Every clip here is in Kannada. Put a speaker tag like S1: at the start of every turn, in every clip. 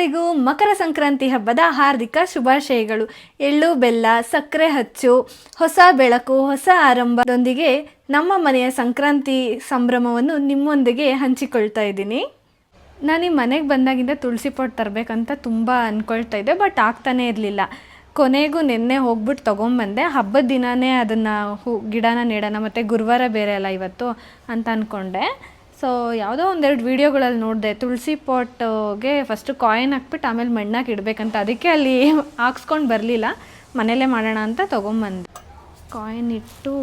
S1: ಎಲ್ರಿಗೂ ಮಕರ ಸಂಕ್ರಾಂತಿ ಹಬ್ಬದ ಹಾರ್ದಿಕ ಶುಭಾಶಯಗಳು. ಎಳ್ಳು ಬೆಲ್ಲ ಸಕ್ಕರೆ ಹಚ್ಚು ಹೊಸ ಬೆಳಕು ಹೊಸ ಆರಂಭದೊಂದಿಗೆ ನಮ್ಮ ಮನೆಯ ಸಂಕ್ರಾಂತಿ ಸಂಭ್ರಮವನ್ನು ನಿಮ್ಮೊಂದಿಗೆ ಹಂಚಿಕೊಳ್ತಾ ಇದ್ದೀನಿ. ನಾನು ಈ ಮನೆಗೆ ಬಂದಾಗಿಂದ ತುಳಸಿ ಪಾಟ್ ತರಬೇಕಂತ ತುಂಬ ಅಂದ್ಕೊಳ್ತಾ ಇದ್ದೆ, ಬಟ್ ಆಗ್ತಾನೇ ಇರಲಿಲ್ಲ. ಕೊನೆಗೂ ನಿನ್ನೆ ಹೋಗ್ಬಿಟ್ಟು ತೊಗೊಂಬಂದೆ. ಹಬ್ಬದ ದಿನವೇ ಅದನ್ನು ಗಿಡನ ನೆಡೋಣ, ಮತ್ತು ಗುರುವಾರ ಬೇರೆ ಅಲ್ಲ ಇವತ್ತು ಅಂತ ಅಂದ್ಕೊಂಡೆ. ಸೊ ಯಾವುದೋ ಒಂದೆರಡು ವೀಡಿಯೋಗಳಲ್ಲಿ ನೋಡಿದೆ, ತುಳಸಿ ಪಾಟ್ಗೆ ಫಸ್ಟು ಕಾಯಿನ್ ಹಾಕ್ಬಿಟ್ಟು ಆಮೇಲೆ ಮಣ್ಣಾಗಿ ಇಡಬೇಕಂತ. ಅದಕ್ಕೆ ಅಲ್ಲಿ ಹಾಕ್ಸ್ಕೊಂಡು ಬರಲಿಲ್ಲ, ಮನೇಲೇ ಮಾಡೋಣ ಅಂತ ತೊಗೊಂಬಂದೆ. ಕಾಯಿನ್ ಇಟ್ಟು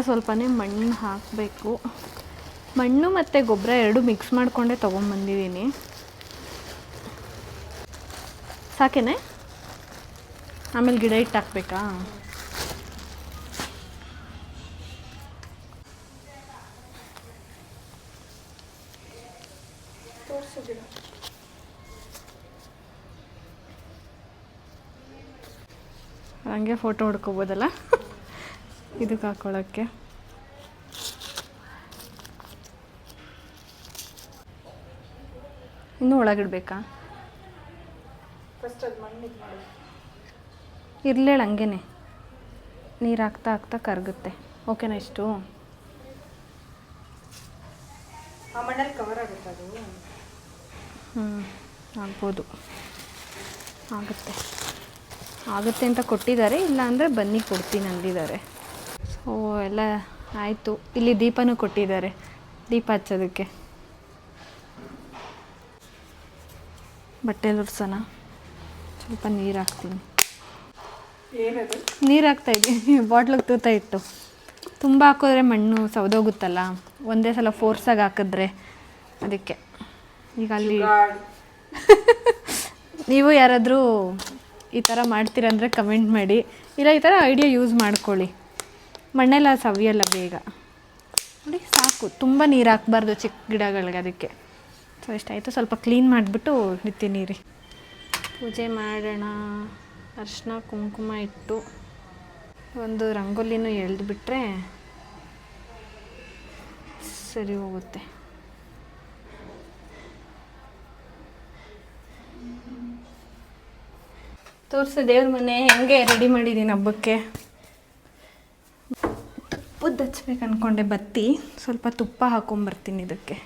S1: ಸ್ವಲ್ಪನೇ ಮಣ್ಣು ಹಾಕಬೇಕು. ಮಣ್ಣು ಮತ್ತು ಗೊಬ್ಬರ ಎರಡು ಮಿಕ್ಸ್ ಮಾಡಿಕೊಂಡೇ ತೊಗೊಂಬಂದಿದ್ದೀನಿ. ಸಾಕೇನೆ? ಆಮೇಲೆ ಗಿಡ ಇಟ್ಟು ಹಾಕ್ಬೇಕಾ? ಹಂಗೆ ಫೋಟೋ ಹೊಡ್ಕೋಬೋದಲ್ಲ ಇದಕ್ಕೆ ಹಾಕೊಳ್ಳೋಕ್ಕೆ. ಇನ್ನೂ ಒಳಗಿಡ್ಬೇಕಾ? ಇರಲೇಳ ಹಂಗೇನೆ, ನೀರು ಹಾಕ್ತಾ ಹಾಕ್ತಾ ಕರಗುತ್ತೆ. ಓಕೆನಾ? ಇಷ್ಟು
S2: ಮಣ್ಣಲ್ಲಿ ಕವರ್ ಆಗುತ್ತೆ ಅದು.
S1: ಆಗ್ಬೋದು, ಆಗುತ್ತೆ ಅಂತ ಕೊಟ್ಟಿದ್ದಾರೆ. ಇಲ್ಲ ಅಂದರೆ ಬನ್ನಿ ಕೊಡ್ತೀನಿ ಅಂದಿದ್ದಾರೆ. ಸೊ ಎಲ್ಲ ಆಯಿತು. ಇಲ್ಲಿ ದೀಪನೂ ಕೊಟ್ಟಿದ್ದಾರೆ, ದೀಪ ಹಚ್ಚೋದಕ್ಕೆ. ಬಟ್ಟೆ ಒರೆಸೋಣ. ಸ್ವಲ್ಪ ನೀರು ಹಾಕ್ತೀನಿ.
S2: ಏನದು?
S1: ನೀರು ಹಾಕ್ತಾಯಿದ್ದೀನಿ ಬಾಟ್ಲಿಗೆ ತೂತ ಇಟ್ಟು. ತುಂಬ ಹಾಕಿದ್ರೆ ಮಣ್ಣು ಸೌದೋಗುತ್ತಲ್ಲ, ಒಂದೇ ಸಲ ಫೋರ್ಸಾಗಿ ಹಾಕಿದ್ರೆ. ಅದಕ್ಕೆ ಈಗ ಅಲ್ಲಿ ನೀವು ಯಾರಾದರೂ ಈ ಥರ ಮಾಡ್ತೀರಂದರೆ ಕಮೆಂಟ್ ಮಾಡಿ, ಇಲ್ಲ ಈ ಥರ ಐಡಿಯಾ ಯೂಸ್ ಮಾಡ್ಕೊಳ್ಳಿ. ಮಣ್ಣೆಲ್ಲ ಸವಿಯಲ್ಲ ಬೇಗ. ನೋಡಿ ಸಾಕು, ತುಂಬ ನೀರು ಹಾಕ್ಬಾರ್ದು ಚಿಕ್ಕ ಗಿಡಗಳಿಗೆ. ಅದಕ್ಕೆ ಸೊ ಇಷ್ಟಾಯಿತು. ಸ್ವಲ್ಪ ಕ್ಲೀನ್ ಮಾಡಿಬಿಟ್ಟು ಇಡ್ತೀನಿ ರೀ. ಪೂಜೆ ಮಾಡೋಣ. ಅರಿಶಿನ ಕುಂಕುಮ ಇಟ್ಟು ಒಂದು ರಂಗೋಲಿನೂ ಎಳೆದುಬಿಟ್ರೆ ಸರಿ ಹೋಗುತ್ತೆ. ತೋರಿಸು ದೇವ್ರ ಮನೆ ಹೆಂಗೆ ರೆಡಿ ಮಾಡಿದ್ದೀನಿ ಹಬ್ಬಕ್ಕೆ. ತುಪ್ಪದ್ದು ಹಚ್ಬೇಕು ಅಂದ್ಕೊಂಡೆ ಬತ್ತಿ. ಸ್ವಲ್ಪ ತುಪ್ಪ ಹಾಕೊಂಬರ್ತೀನಿ ಇದಕ್ಕೆ.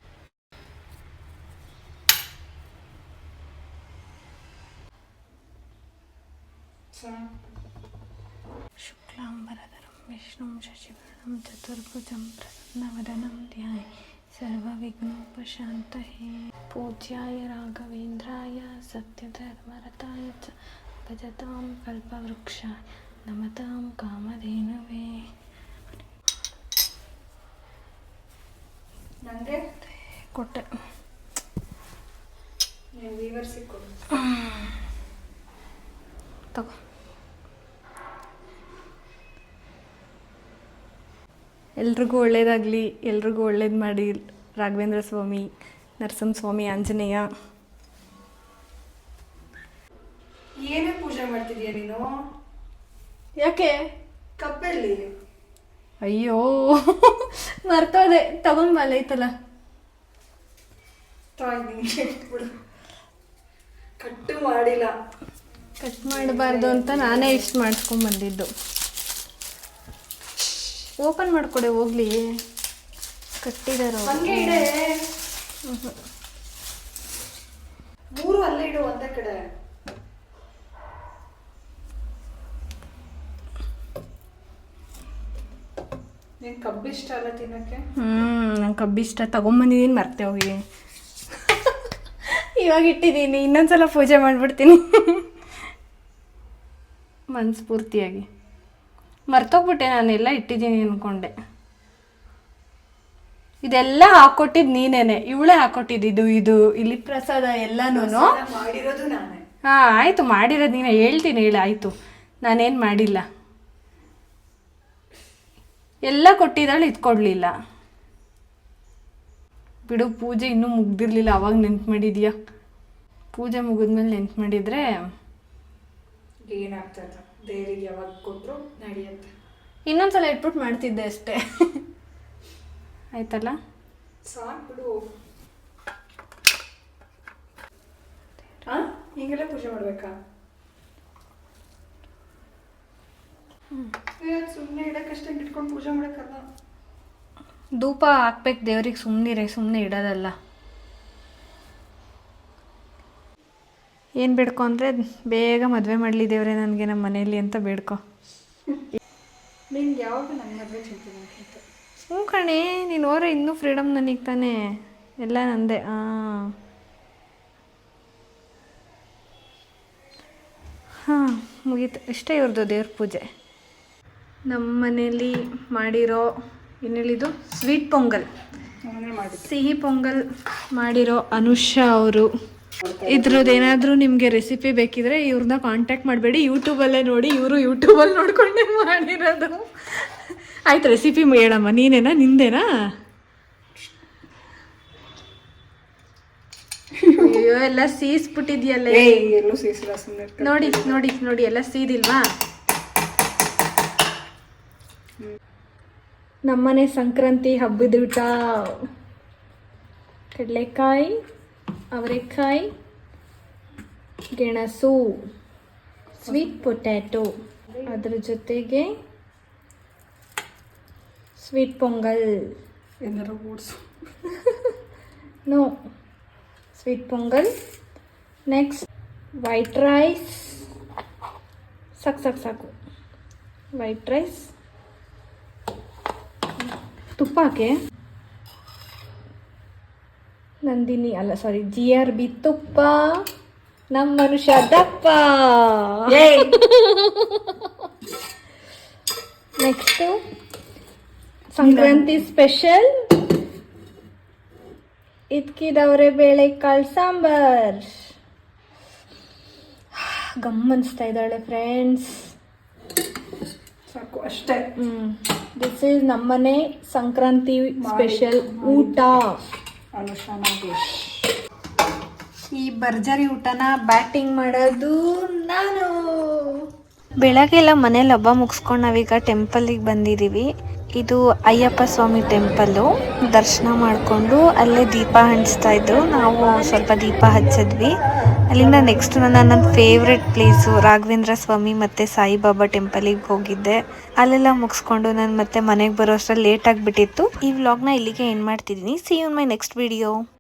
S1: ಶುಕ್ಲಾಂಬರಧರಂ ವಿಷ್ಣುಂ ಶಶಿವರ್ಣಂ ಚತುರ್ಭುಜಂ ಪ್ರಸನ್ನವದನಂ ಧ್ಯಾಯೇ ಸರ್ವವಿಘ್ನೋಪಶಾಂತಯೇ. ಪೂಜ್ಯಾಯ ರಾಘವೇಂದ್ರಾಯ ಸತ್ಯಧರ್ಮರತಾಯ ಚ ಭಜತಾಂ ಕಲ್ಪವೃಕ್ಷಾಯ ನಮತಾಂ ಕಾಮಧೇನವೇ.
S2: ನನಗೆ
S1: ಕೊಟ್ಟೆ.
S2: ವೀವರ್ಸಿಗೆ ಕೊಡು.
S1: ತಗೋ. ಎಲ್ರಿಗೂ ಒಳ್ಳೇದಾಗಲಿ, ಎಲ್ರಿಗೂ ಒಳ್ಳೇದು ಮಾಡಿ. ರಾಘವೇಂದ್ರ ಸ್ವಾಮಿ, ನರಸಿಂಹ ಸ್ವಾಮಿ, ಆಂಜನೇಯ.
S2: ಏನೇ ಪೂಜೆ ಮಾಡ್ತಿದ್ಯಾ ನೀನು?
S1: ಯಾಕೆ?
S2: ಕಪ್ಪೆಲ್ಲಿ?
S1: ಅಯ್ಯೋ ಮರ್ತೋದೆ. ತಗೊಂಬಲ್ಲ ಐತಲ್ಲ.
S2: ಕಟ್ಟು ಮಾಡಿಲ್ಲ.
S1: ಕಟ್ ಮಾಡಬಾರ್ದು ಅಂತ ನಾನೇ ಇಷ್ಟು ಮಾಡಿಸ್ಕೊಂಡ್ಬಂದಿದ್ದು. ಓಪನ್ ಮಾಡಿಕೊಡೆ ಹೋಗ್ಲಿ. ಕಟ್ಟಿದಾರ
S2: ಹಂಗೆ ಇಡೆ. ಮೂರು ಅಲ್ಲೇ ಇಡು ಒಂದೇ ಕಡೆ. ನೀನು ಕಬ್ಬಿಷ್ಟ ಅಲ್ಲ ತಿನ್ನಕ್ಕೆ?
S1: ನಂಗೆ ಕಬ್ಬಿಷ್ಟ. ತಗೊಂಬಂದಿದ್ದೀನಿ, ಮರ್ತೆ ಹೋಗಿ. ಇವಾಗ ಇಟ್ಟಿದ್ದೀನಿ, ಇನ್ನೊಂದ್ಸಲ ಪೂಜೆ ಮಾಡಿಬಿಡ್ತೀನಿ ಮನಸ್ಫೂರ್ತಿಯಾಗಿ. ಮರ್ತೋಗ್ಬಿಟ್ಟೆ, ನಾನೆಲ್ಲ ಇಟ್ಟಿದ್ದೀನಿ ಅಂದ್ಕೊಂಡೆ. ಇದೆಲ್ಲ ಹಾಕ್ಕೊಟ್ಟಿದ್ದು ನೀನೇನೆ, ಇವಳೇ ಹಾಕ್ಕೊಟ್ಟಿದ್ದು. ಇದು ಇಲ್ಲಿ ಪ್ರಸಾದ ಎಲ್ಲನೂ
S2: ಮಾಡಿರೋದು ನಾನೇ.
S1: ಹಾಂ ಆಯಿತು, ಮಾಡಿರೋದು ನೀನು. ಹೇಳ್ತೀನಿ ಹೇಳಿ, ಆಯಿತು. ನಾನೇನು ಮಾಡಿಲ್ಲ. ಎಲ್ಲ ಕೊಟ್ಟಿದ್ದಾಳೆ, ಇದು ಕೊಡಲಿಲ್ಲ ಬಿಡು. ಪೂಜೆ ಇನ್ನೂ ಮುಗ್ದಿರಲಿಲ್ಲ, ಅವಾಗ ನೆನ್ಪು ಮಾಡಿದ್ಯಾ? ಪೂಜೆ ಮುಗಿದ್ಮೇಲೆ ನೆನ್ಪು ಮಾಡಿದರೆ
S2: ಏನಾಗ್ತದೆ? ದೇವರಿಗೆ ಯಾವಾಗ ಕೊಟ್ಟರು ನಡೆಯುತ್ತೆ.
S1: ಇನ್ನೊಂದ್ಸಲ ಇಟ್ಬಿಟ್ಟು ಮಾಡ್ತಿದ್ದೆ ಅಷ್ಟೇ. ಆಯ್ತಲ್ಲ?
S2: ಸಾಕು ಬಿಡು. ಹಾಂ ಹಿಂಗೆಲ್ಲ ಪೂಜೆ ಮಾಡಬೇಕಾ? ಸುಮ್ಮನೆ ಇಡಕ್ಕಷ್ಟೇ ಇಟ್ಕೊಂಡು ಪೂಜೆ ಮಾಡೋಕ್ಕಲ್ಲ.
S1: ಧೂಪ ಹಾಕ್ಬೇಕು ದೇವ್ರಿಗೆ, ಸುಮ್ಮನೆ ಇಡೋದಲ್ಲ. ಏನು ಬೇಡ್ಕೊ ಅಂದರೆ ಬೇಗ ಮದುವೆ ಮಾಡಲಿ ದೇವ್ರೆ ನನಗೆ ನಮ್ಮ ಮನೆಯಲ್ಲಿ ಅಂತ ಬೇಡ್ಕೊ.
S2: ನಿಂಗೆ ಯಾವಾಗ ನನ್ನ ಮದುವೆ ಚಿಂತೆ ಮಾಡ್ತಿತ್ತು?
S1: ಹ್ಞೂ ಕಣೆ, ನೀನು ಹೋದ್ರೆ ಇನ್ನೂ ಫ್ರೀಡಮ್ ನನಗೆ ತಾನೇ, ಎಲ್ಲ ನಂದೆ. ಹಾಂ ಮುಗೀತು, ಇಷ್ಟೇ ಇವ್ರದ್ದು ದೇವ್ರ ಪೂಜೆ. ನಮ್ಮ ಮನೇಲಿ ಮಾಡಿರೋ ಏನು ಹೇಳಿದ್ದು ಸ್ವೀಟ್ ಪೊಂಗಲ್, ಸಿಹಿ ಪೊಂಗಲ್ ಮಾಡಿರೋ ಅನುಷಾ ಅವರು. ಇದ್ರದ್ದು ಏನಾದರೂ ನಿಮಗೆ ರೆಸಿಪಿ ಬೇಕಿದ್ರೆ ಇವ್ರನ್ನ ಕಾಂಟ್ಯಾಕ್ಟ್ ಮಾಡಬೇಡಿ, ಯೂಟ್ಯೂಬಲ್ಲೇ ನೋಡಿ. ಇವರು ಯೂಟ್ಯೂಬಲ್ಲಿ ನೋಡ್ಕೊಂಡೇ ಮಾಡಿರೋದು. ಆಯ್ತು, ರೆಸಿಪಿ ಹೇಳಮ್ಮ. ನೀನೇನಾ, ನಿಂದೇನಾ? ಅಯ್ಯೋ, ಎಲ್ಲ ಸೀಸ್ಬಿಟ್ಟಿದ್ಯಲ್ಲೇ.
S2: ಎಲ್ಲೂ ಸೀಸಿಲ್ಲ, ಸುಮ್ಮನೆ
S1: ನೋಡಿ ನೋಡಿ ನೋಡಿ, ಎಲ್ಲ ಸೀದಿಲ್ವಾ? ನಮ್ಮನೆ ಸಂಕ್ರಾಂತಿ ಹಬ್ಬದ ಊಟ: ಕಡಲೆಕಾಯಿ, ಅವರೆಕಾಯಿ, ಗೆಣಸು, ಸ್ವೀಟ್ ಪೊಟ್ಯಾಟೊ, ಅದ್ರ ಜೊತೆಗೆ ಸ್ವೀಟ್ ಪೊಂಗಲ್.
S2: ಏನಾರು ಓಡಿಸು.
S1: No, sweet pongal. Next white rice. ಸಾಕು ವೈಟ್ ರೈಸ್. ತುಪ್ಪ ಹಾಕಿ. ನಂದಿನಿ ಅಲ್ಲ, ಸಾರಿ, GRB ತುಪ್ಪ. ನಮ್ಮ ಮನುಷ್ಯ ದಪ್ಪ. ನೆಕ್ಸ್ಟು ಸಂಕ್ರಾಂತಿ ಸ್ಪೆಷಲ್ ಇದ್ಕಿದವ್ರೆ ಬೇಳೆ ಕಾಳು ಸಾಂಬಾರ್. ಗಮ್ಮನಿಸ್ತಾ ಇದ್ದಾಳೆ ಫ್ರೆಂಡ್ಸ್.
S2: ಸಾಕು ಅಷ್ಟೇ.
S1: ದಿಸ್ ಈಸ್ ನಮ್ಮನೆ ಸಂಕ್ರಾಂತಿ ಸ್ಪೆಷಲ್ ಊಟ.
S2: ಅನುಷಾ ನಾಗೇಶ್.
S1: ಈ ಭರ್ಜರಿ ಊಟನ ಬ್ಯಾಟಿಂಗ್ ಮಾಡೋದು ನಾನು. ಬೆಳಗ್ಗೆಲ್ಲ ಮನೇಲಿ ಹಬ್ಬ ಮುಗಿಸ್ಕೊಂಡು ನಾವೀಗ ಟೆಂಪಲಿಗೆ ಬಂದಿದ್ದೀವಿ. ಇದು ಅಯ್ಯಪ್ಪ ಸ್ವಾಮಿ ಟೆಂಪಲ್ಲು. ದರ್ಶನ ಮಾಡಿಕೊಂಡು ಅಲ್ಲೇ ದೀಪ ಹಂಚ್ತಾ ಇದ್ರು. ನಾವು ಸ್ವಲ್ಪ ದೀಪ ಹಚ್ಚಿದ್ವಿ. ಅಲ್ಲಿಂದ ನೆಕ್ಸ್ಟ್ ನನ್ನ ಫೇವ್ರೆಟ್ ಪ್ಲೇಸು ರಾಘವೇಂದ್ರ ಸ್ವಾಮಿ ಮತ್ತು ಸಾಯಿಬಾಬಾ ಟೆಂಪಲಿಗೆ ಹೋಗಿದ್ದೆ. ಅಲ್ಲೆಲ್ಲ ಮುಗಿಸ್ಕೊಂಡು ನಾನು ಮತ್ತೆ ಮನೆಗೆ ಬರೋ ಅಷ್ಟರಲ್ಲಿ ಲೇಟ್ ಆಗಿಬಿಟ್ಟಿತ್ತು. ಈ ವ್ಲಾಗ್ನ ಇಲ್ಲಿಗೆ ಎಂಡ್ ಮಾಡ್ತಿದ್ದೀನಿ. See you in my next video.